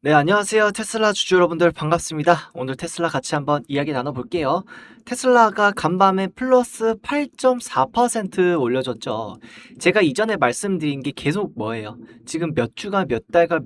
네, 안녕하세요. 테슬라 주주 여러분들 반갑습니다. 오늘 테슬라 같이 한번 이야기 나눠볼게요. 테슬라가 간밤에 플러스 8.4% 올려줬죠. 제가 이전에 말씀드린 게 계속 뭐예요? 지금 몇 주가 몇 달가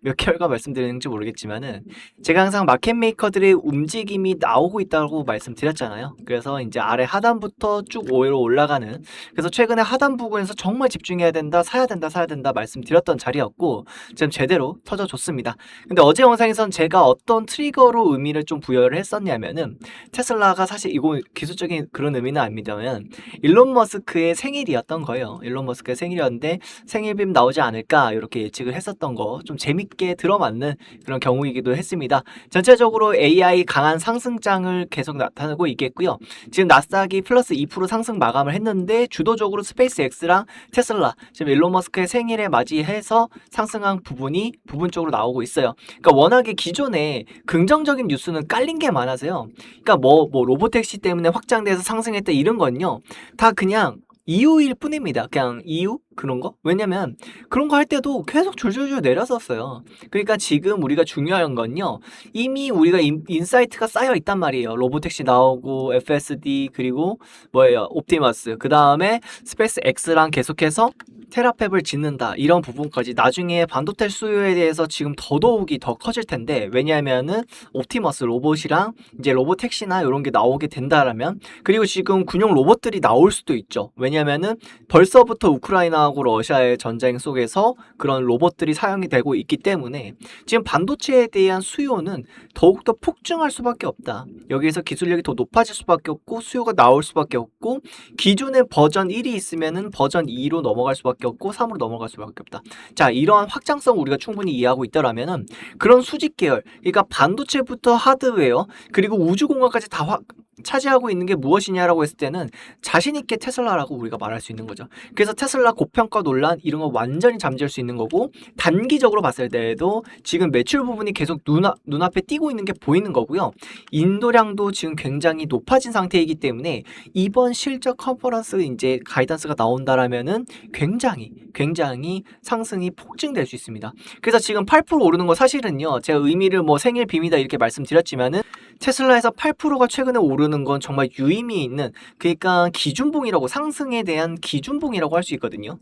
몇 개월가 말씀드리는지 모르겠지만은 제가 항상 마켓 메이커들의 움직임이 나오고 있다고 말씀드렸잖아요. 그래서 이제 아래 하단부터 쭉 오로 올라가는, 그래서 최근에 하단 부분에서 정말 집중해야 된다, 사야 된다, 사야 된다 말씀드렸던 자리였고 지금 제대로 터져줬습니다. 근데 어제 영상에선 제가 어떤 트리거로 의미를 좀 부여를 했었냐면은, 테슬라가 사실 이거 기술적인 그런 의미는 아닙니다만 일론 머스크의 생일이었던 거예요. 일론 머스크의 생일이었는데 생일빔 나오지 않을까 이렇게 예측을 했었던 거, 좀 재밌게 들어맞는 그런 경우이기도 했습니다. 전체적으로 AI 강한 상승장을 계속 나타내고 있겠고요. 지금 나스닥이 플러스 2% 상승 마감을 했는데 주도적으로 스페이스 X랑 테슬라, 지금 일론 머스크의 생일에 맞이해서 상승한 부분이 부분적으로 나오고 있어요. 그러니까 워낙에 기존에 긍정적인 뉴스는 깔린 게 많아서요. 그러니까 뭐 로보택시 때문에 확장돼서 상승했다 이런 건요, 다 그냥 이유일 뿐입니다. 그냥 이유? 그런 거? 왜냐면 그런 거 할 때도 계속 줄줄줄 내렸었어요. 그러니까 지금 우리가 중요한 건요, 이미 우리가 인사이트가 쌓여 있단 말이에요. 로보택시 나오고 FSD, 그리고 뭐예요, 옵티머스, 그 다음에 스페이스 X랑 계속해서 테라팹을 짓는다, 이런 부분까지 나중에 반도체 수요에 대해서 지금 더더욱이 더 커질 텐데, 왜냐하면은 옵티머스 로봇이랑 이제 로보택시나 이런 게 나오게 된다라면, 그리고 지금 군용 로봇들이 나올 수도 있죠. 왜냐하면은 벌써부터 우크라이나하고 러시아의 전쟁 속에서 그런 로봇들이 사용이 되고 있기 때문에 지금 반도체에 대한 수요는 더욱더 폭증할 수밖에 없다. 여기에서 기술력이 더 높아질 수밖에 없고 수요가 나올 수밖에 없고, 기존의 버전 1이 있으면은 버전 2로 넘어갈 수밖에 없고 3으로 넘어갈 수밖에 없다. 자, 이러한 확장성 우리가 충분히 이해하고 있다라면은 그런 수직 계열, 그러니까 반도체부터 하드웨어 그리고 우주공학까지 다 차지하고 있는 게 무엇이냐라고 했을 때는 자신있게 테슬라라고 우리가 말할 수 있는 거죠. 그래서 테슬라 고평가 논란 이런 거 완전히 잠재울 수 있는 거고, 단기적으로 봤을 때에도 지금 매출 부분이 계속 눈앞에 띄고 있는 게 보이는 거고요. 인도량도 지금 굉장히 높아진 상태이기 때문에 이번 실적 컨퍼런스 이제 가이던스가 나온다라면은 굉장히 상승이 폭증될 수 있습니다. 그래서 지금 8% 오르는 거 사실은요, 제가 의미를 뭐 생일 빔이다 이렇게 말씀드렸지만은 테슬라에서 8%가 최근에 오르는 건 정말 유의미 있는, 그러니까 기준봉이라고, 상승에 대한 기준봉이라고 할 수 있거든요.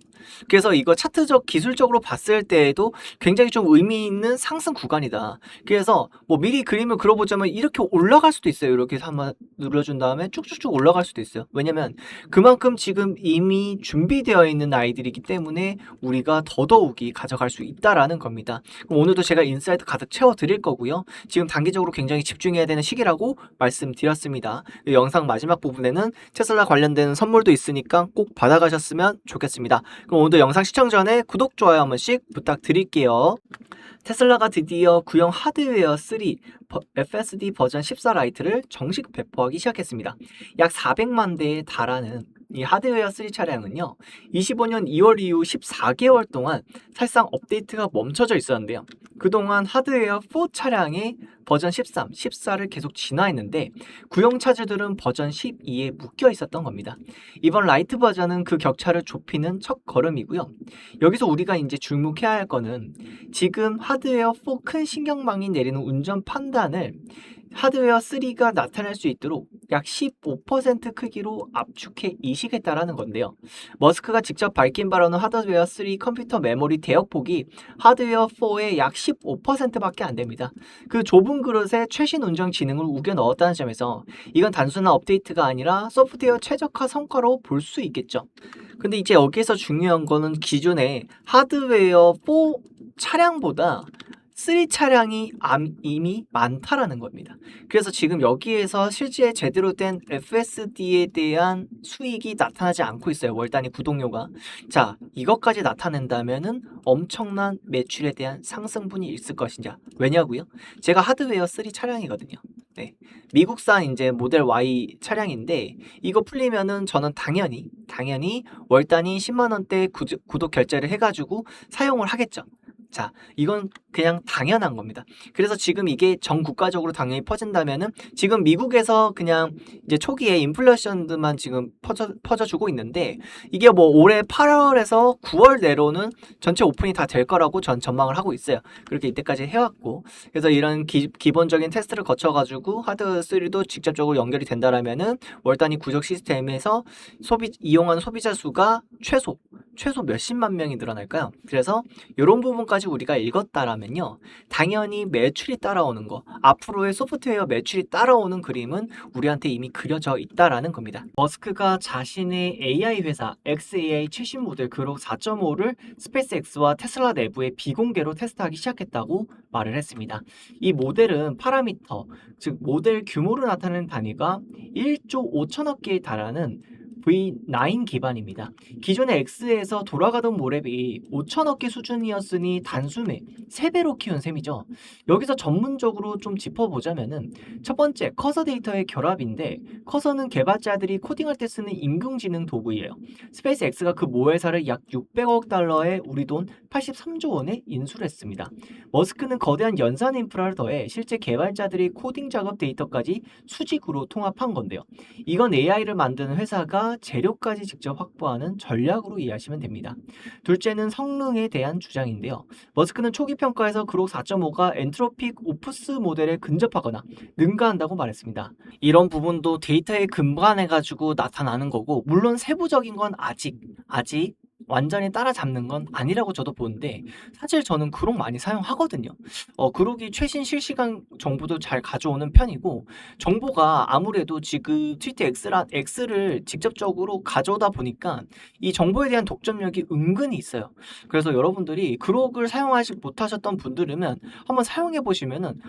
그래서 이거 차트적 기술적으로 봤을 때에도 굉장히 좀 의미 있는 상승 구간이다. 그래서 뭐 미리 그림을 그려보자면 이렇게 올라갈 수도 있어요. 이렇게 해서 한번 눌러준 다음에 쭉쭉쭉 올라갈 수도 있어요. 왜냐면 그만큼 지금 이미 준비되어 있는 아이들이기 때문에 우리가 더더욱이 가져갈 수 있다라는 겁니다. 그럼 오늘도 제가 인사이트 가득 채워드릴 거고요. 지금 단기적으로 굉장히 집중해야 되는 시기라고 말씀드렸습니다. 영상 마지막 부분에는 테슬라 관련된 선물도 있으니까 꼭 받아가셨으면 좋겠습니다. 그럼 오늘도 영상 시청 전에 구독, 좋아요 한 번씩 부탁드릴게요. 테슬라가 드디어 구형 하드웨어 3 FSD 버전 14 라이트를 정식 배포하기 시작했습니다. 약 400만 대에 달하는 이 하드웨어 3 차량은요, 25년 2월 이후 14개월 동안 사실상 업데이트가 멈춰져 있었는데요. 그동안 하드웨어 4 차량의 버전 13, 14를 계속 진화했는데 구형 차주들은 버전 12에 묶여 있었던 겁니다. 이번 라이트 버전은 그 격차를 좁히는 첫 걸음이고요. 여기서 우리가 이제 주목해야 할 거는, 지금 하드웨어 4 큰 신경망이 내리는 운전 판단을 하드웨어 3가 나타낼 수 있도록 약 15% 크기로 압축해 이식했다라는 건데요. 머스크가 직접 밝힌 바로는 하드웨어 3 컴퓨터 메모리 대역폭이 하드웨어 4의 약 15%밖에 안 됩니다. 그 좁은 그릇에 최신 운전 기능을 우겨 넣었다는 점에서 이건 단순한 업데이트가 아니라 소프트웨어 최적화 성과로 볼 수 있겠죠. 근데 이제 여기에서 중요한 거는 기존의 하드웨어 4 차량보다 3 차량이 이미 많다라는 겁니다. 그래서 지금 여기에서 실제 제대로 된 FSD에 대한 수익이 나타나지 않고 있어요. 월 단위 구독료가. 자, 이것까지 나타낸다면은 엄청난 매출에 대한 상승분이 있을 것이냐. 왜냐고요? 제가 하드웨어 3 차량이거든요. 네. 미국산 이제 모델 Y 차량인데 이거 풀리면은 저는 당연히 월 단위 10만 원대 구독 결제를 해가지고 사용을 하겠죠. 자, 이건 그냥 당연한 겁니다. 그래서 지금 이게 전 국가적으로 당연히 퍼진다면은 지금 미국에서 그냥 이제 초기에 인플레이션만 지금 퍼져주고 있는데 이게 뭐 올해 8월에서 9월 내로는 전체 오픈이 다 될 거라고 전 전망을 하고 있어요. 그렇게 이때까지 해왔고 그래서 이런 기본적인 테스트를 거쳐가지고 하드 3도 직접적으로 연결이 된다라면은 월 단위 구적 시스템에서 이용하는 소비자 수가 최소 몇십만 명이 늘어날까요? 그래서 이런 부분까지 우리가 읽었다라면요. 당연히 매출이 따라오는 거, 앞으로의 소프트웨어 매출이 따라오는 그림은 우리한테 이미 그려져 있다라는 겁니다. 머스크가 자신의 AI 회사 XAI 최신 모델 그록 4.5를 스페이스X와 테슬라 내부에 비공개로 테스트하기 시작했다고 말을 했습니다. 이 모델은 파라미터, 즉 모델 규모를 나타내는 단위가 1조 5천억 개에 달하는 V9 기반입니다. 기존의 X에서 돌아가던 모랩이 5천억 개 수준이었으니 단숨에 3배로 키운 셈이죠. 여기서 전문적으로 좀 짚어보자면은 첫 번째 커서 데이터의 결합인데 커서는 개발자들이 코딩할 때 쓰는 인공지능 도구예요. 스페이스 X가 그 모회사를 약 600억 달러에 우리 돈 83조 원에 인수를 했습니다. 머스크는 거대한 연산 인프라를 더해 실제 개발자들이 코딩 작업 데이터까지 수직으로 통합한 건데요. 이건 AI를 만드는 회사가 재료까지 직접 확보하는 전략으로 이해하시면 됩니다. 둘째는 성능에 대한 주장인데요. 머스크는 초기 평가에서 그록 4.5가 엔트로픽 오프스 모델에 근접하거나 능가한다고 말했습니다. 이런 부분도 데이터에 근반해가지고 나타나는 거고 물론 세부적인 건 아직 완전히 따라잡는 건 아니라고 저도 보는데 사실 저는 그록 많이 사용하거든요. 그록이 최신 실시간 정보도 잘 가져오는 편이고 정보가 아무래도 지금 트위터 X를 직접적으로 가져오다 보니까 이 정보에 대한 독점력이 은근히 있어요. 그래서 여러분들이 그록을 사용하지 못하셨던 분들은 한번 사용해 보시면은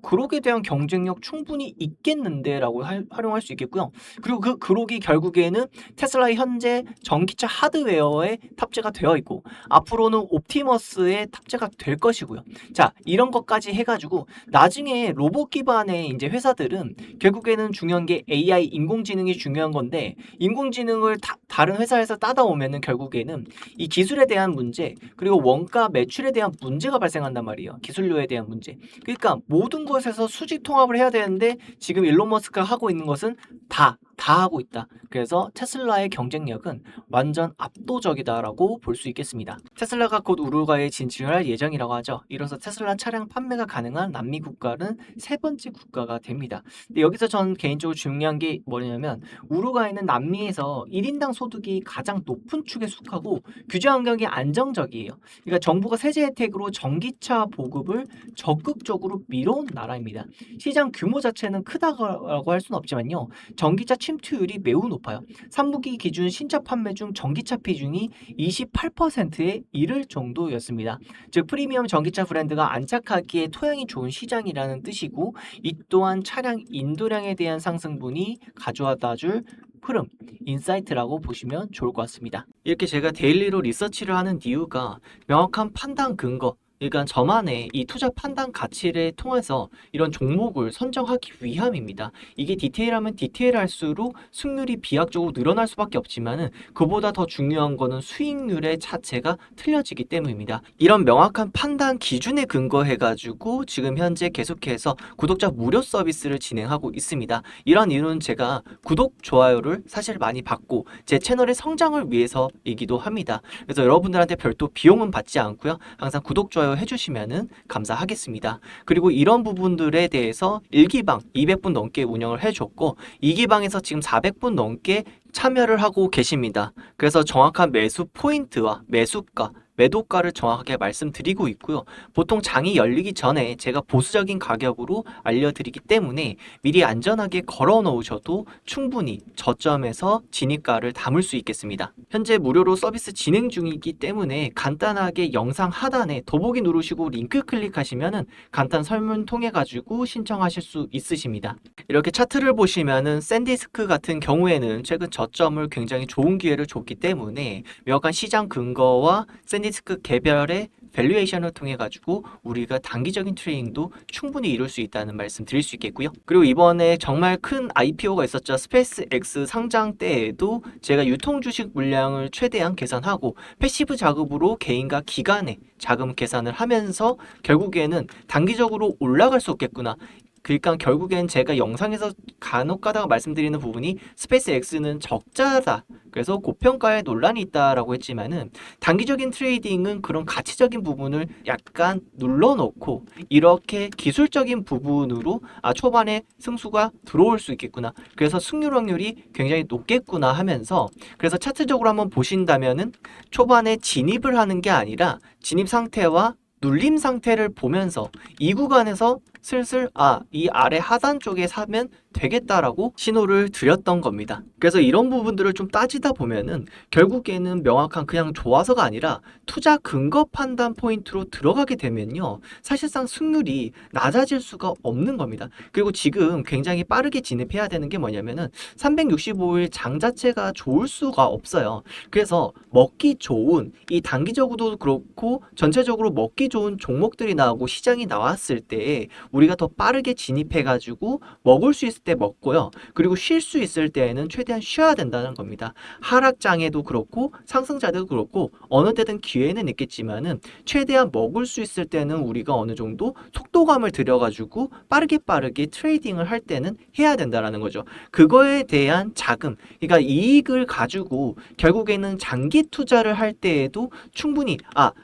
그록에 대한 경쟁력 충분히 있겠는데 라고 활용할 수 있겠고요. 그리고 그 그록이 결국에는 테슬라의 현재 전기차 하드웨어에 탑재가 되어 있고 앞으로는 옵티머스에 탑재가 될 것이고요. 자, 이런 것까지 해가지고 나중에 로봇 기반의 이제 회사들은 결국에는 중요한 게 AI 인공지능이 중요한 건데 인공지능을 다른 회사에서 따다오면은 결국에는 이 기술에 대한 문제 그리고 원가 매출에 대한 문제가 발생한단 말이에요. 기술료에 대한 문제. 그러니까 모든 것에서 수직 통합을 해야 되는데 지금 일론 머스크가 하고 있는 것은 다 하고 있다. 그래서 테슬라의 경쟁력은 완전 압도적이다라고 볼 수 있겠습니다. 테슬라가 곧 우루과이에 진출할 예정이라고 하죠. 이로써 테슬라 차량 판매가 가능한 남미 국가는 세 번째 국가가 됩니다. 근데 여기서 전 개인적으로 중요한 게 뭐냐면 우루과이는 남미에서 1인당 소득이 가장 높은 축에 속하고 규제 환경이 안정적이에요. 그러니까 정부가 세제 혜택으로 전기차 보급을 적극적으로 밀어온 나라입니다. 시장 규모 자체는 크다고 할 수는 없지만요. 전기차 침투율이 매우 높아요. 3분기 기준 신차 판매 중 전기차 비중이 28%에 이를 정도였습니다. 즉 프리미엄 전기차 브랜드가 안착하기에 토양이 좋은 시장이라는 뜻이고 이 또한 차량 인도량에 대한 상승분이 가져다 줄 흐름, 인사이트라고 보시면 좋을 것 같습니다. 이렇게 제가 데일리로 리서치를 하는 이유가 명확한 판단 근거 그러니까 저만의 이 투자 판단 가치를 통해서 이런 종목을 선정하기 위함입니다. 이게 디테일하면 디테일할수록 승률이 비약적으로 늘어날 수밖에 없지만은 그보다 더 중요한 거는 수익률의 자체가 틀려지기 때문입니다. 이런 명확한 판단 기준에 근거해가지고 지금 현재 계속해서 구독자 무료 서비스를 진행하고 있습니다. 이런 이유는 제가 구독, 좋아요를 사실 많이 받고 제 채널의 성장을 위해서이기도 합니다. 그래서 여러분들한테 별도 비용은 받지 않고요. 항상 구독, 좋아요 해주시면 감사하겠습니다. 그리고 이런 부분들에 대해서 1기방 200분 넘게 운영을 해줬고 2기방에서 지금 400분 넘게 참여를 하고 계십니다. 그래서 정확한 매수 포인트와 매수가 매도가를 정확하게 말씀드리고 있고요. 보통 장이 열리기 전에 제가 보수적인 가격으로 알려드리기 때문에 미리 안전하게 걸어 놓으셔도 충분히 저점에서 진입가를 담을 수 있겠습니다. 현재 무료로 서비스 진행 중이기 때문에 간단하게 영상 하단에 더보기 누르시고 링크 클릭하시면은 간단 설문 통해 가지고 신청하실 수 있으십니다. 이렇게 차트를 보시면은 샌디스크 같은 경우에는 최근 저점을 굉장히 좋은 기회를 줬기 때문에 명확한 시장 근거와 샌디스크 개별의 밸류에이션을 통해 가지고 우리가 단기적인 트레이딩도 충분히 이룰 수 있다는 말씀 드릴 수 있겠고요. 그리고 이번에 정말 큰 IPO가 있었죠. 스페이스 X 상장 때에도 제가 유통 주식 물량을 최대한 계산하고 패시브 자금으로 개인과 기관의 자금 계산을 하면서 결국에는 단기적으로 올라갈 수 없겠구나. 그러니까 결국엔 제가 영상에서 간혹 가다가 말씀드리는 부분이 스페이스 X는 적자다. 그래서 고평가에 논란이 있다라고 했지만은 단기적인 트레이딩은 그런 가치적인 부분을 약간 눌러놓고 이렇게 기술적인 부분으로 초반에 승수가 들어올 수 있겠구나. 그래서 승률 확률이 굉장히 높겠구나 하면서 그래서 차트적으로 한번 보신다면은 초반에 진입을 하는 게 아니라 진입 상태와 눌림 상태를 보면서 이 구간에서 슬슬 이 아래 하단 쪽에 사면 되겠다라고 신호를 드렸던 겁니다. 그래서 이런 부분들을 좀 따지다 보면은 결국에는 명확한 그냥 좋아서가 아니라 투자 근거 판단 포인트로 들어가게 되면요. 사실상 승률이 낮아질 수가 없는 겁니다. 그리고 지금 굉장히 빠르게 진입해야 되는 게 뭐냐면은 365일 장 자체가 좋을 수가 없어요. 그래서 먹기 좋은 이 단기적으로도 그렇고 전체적으로 먹기 좋은 종목들이 나오고 시장이 나왔을 때 우리가 더 빠르게 진입해가지고 먹을 수 있을 때 먹고요. 그리고 쉴 수 있을 때에는 최대한 쉬어야 된다는 겁니다. 하락장에도 그렇고 상승자도 그렇고 어느 때든 기회는 있겠지만은 최대한 먹을 수 있을 때는 우리가 어느 정도 속도감을 들여가지고 빠르게 트레이딩을 할 때는 해야 된다라는 거죠. 그거에 대한 자금, 그러니까 이익을 가지고 결국에는 장기 투자를 할 때에도 충분히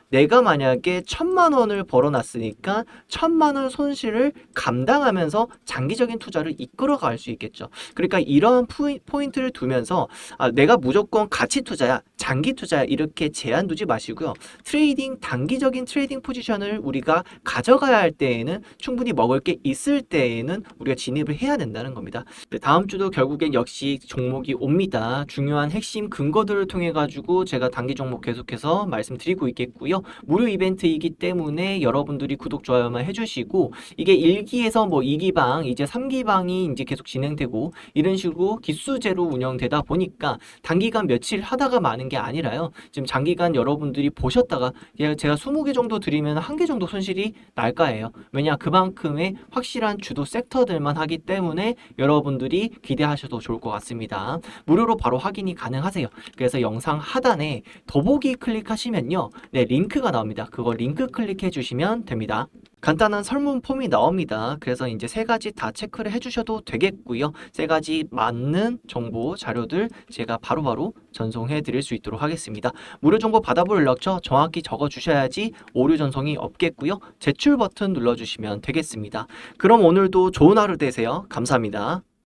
내가 만약에 1,000만 원을 벌어놨으니까 1,000만 원 손실을 감당하면서 장기적인 투자를 이끌어갈 수 있겠죠. 그러니까 이런 포인트를 두면서 내가 무조건 가치 투자야, 장기 투자야 이렇게 제한 두지 마시고요. 단기적인 트레이딩 포지션을 우리가 가져가야 할 때에는 충분히 먹을 게 있을 때에는 우리가 진입을 해야 된다는 겁니다. 다음 주도 결국엔 역시 종목이 옵니다. 중요한 핵심 근거들을 통해 가지고 제가 단기 종목 계속해서 말씀드리고 있겠고요. 무료 이벤트이기 때문에 여러분들이 구독, 좋아요만 해주시고 이게 1기에서 2기방, 이제 3기방이 이제 계속 진행되고 이런 식으로 기수제로 운영되다 보니까 단기간 며칠 하다가 마는 게 아니라요. 지금 장기간 여러분들이 보셨다가 제가 20개 정도 드리면 1개 정도 손실이 날 거예요. 왜냐? 그만큼의 확실한 주도 섹터들만 하기 때문에 여러분들이 기대하셔도 좋을 것 같습니다. 무료로 바로 확인이 가능하세요. 그래서 영상 하단에 더보기 클릭하시면요. 링크가 나옵니다. 그거 링크 클릭해 주시면 됩니다. 간단한 설문 폼이 나옵니다. 그래서 이제 3가지 다 체크를 해주셔도 되겠고요. 3가지 맞는 정보 자료들 제가 바로바로 전송해 드릴 수 있도록 하겠습니다. 무료 정보 받아볼 연락처 정확히 적어 주셔야지 오류 전송이 없겠고요. 제출 버튼 눌러주시면 되겠습니다. 그럼 오늘도 좋은 하루 되세요. 감사합니다.